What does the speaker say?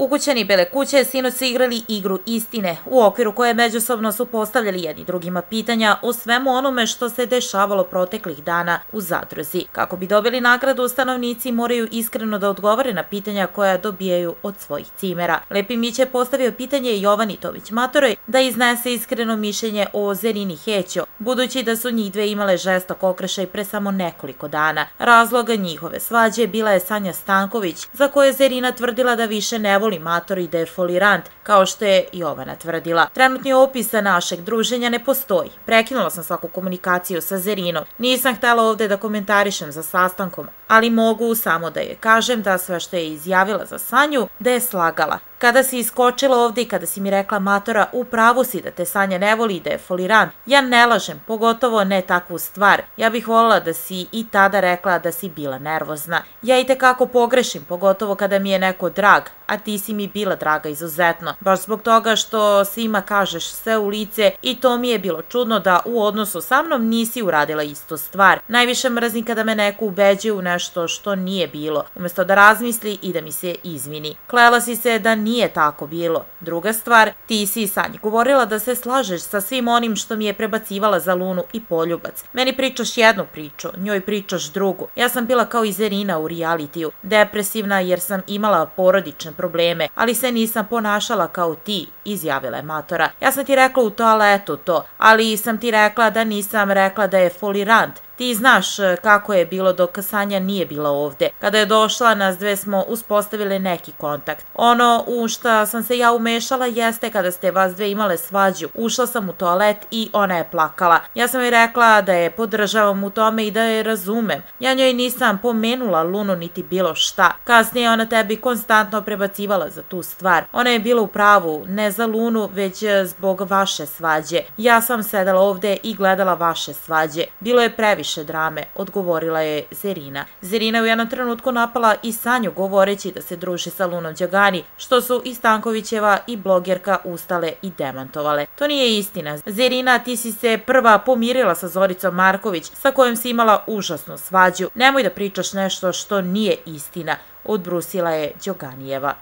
Ukućani Bele kuće sinoć su igrali igru istine, u okviru koje međusobno su postavljali jedni drugima pitanja o svemu onome što se dešavalo proteklih dana u zadruzi. Kako bi dobili nagradu, stanovnici moraju iskreno da odgovore na pitanja koja dobijaju od svojih cimera. Lepi Mić je postavio pitanje Jovani Tomić-Matoroj da iznese iskreno mišljenje o Zerini Hećo, budući da su njih dve imale žestok okršaj pre samo nekoliko dana. Razloga njihove svađe bila je Sanja Stanković, za koje Zerina tvrdila da više ne voli Mator i da je folirant, kao što je Jovana tvrdila. Trenutni opis našeg druženja ne postoji. Prekinula sam svaku komunikaciju sa Zerinom. Nisam htela ovde da komentarišem za sastankom, ali mogu samo da je kažem da sve što je izjavila za Sanju, da je slagala. Kada si iskočila ovde i kada si mi rekla Matora, u pravu si da te Sanja ne voli i da je folirant, ja ne lažem, pogotovo ne takvu stvar. Ja bih voljela da si i tada rekla da si bila nervozna. Ja i tekako pogrešim, pogotovo kada mi je neko drag, a ti si mi bila draga izuzetno. Baš zbog toga što svima kažeš sve u lice i to mi je bilo čudno da u odnosu sa mnom nisi uradila istu stvar. Najviše mrzim kada me neko ubeđuje u nešto što nije bilo, umesto da razmisli i da mi se izvini. Klela si se da nije tako bilo. Druga stvar, ti si Sanji govorila da se slažeš sa svim onim što mi je prebacivala za Lunu i Poljubac. Meni pričaš jednu priču, njoj pričaš drugu. Ja sam bila kao i Zerina u realitiju, depresivna jer sam imala porodične probleme, ali se nisam ponašala kao ti, izjavila je Matora. Ja sam ti rekla u toaletu to, ali sam ti rekla da nisam rekla da je folirant. Ti znaš kako je bilo dok Sanja nije bila ovde. Kada je došla, nas dve smo uspostavile neki kontakt. Ono u šta sam se ja umešala jeste kada ste vas dve imale svađu. Ušla sam u toalet i ona je plakala. Ja sam joj rekla da je podržavam u tome i da je razumem. Ja njoj nisam pomenula Lunu niti bilo šta. Kasnije ona tebi konstantno prebacivala za tu stvar. Ona je bila u pravu, ne za Lunu, već zbog vaše svađe. Ja sam sedela ovde i gledala vaše svađe. Bilo je previše drame, odgovorila je Zerina. Zerina je u jednom trenutku napala i Sanju govoreći da se druži sa Lunom Đogani, što su i Stankovićeva i blogerka ustale i demantovale. To nije istina. Zerina, ti si se prva pomirila sa Zoricom Marković, sa kojom si imala užasnu svađu. Nemoj da pričaš nešto što nije istina, odbrusila je Đoganijeva.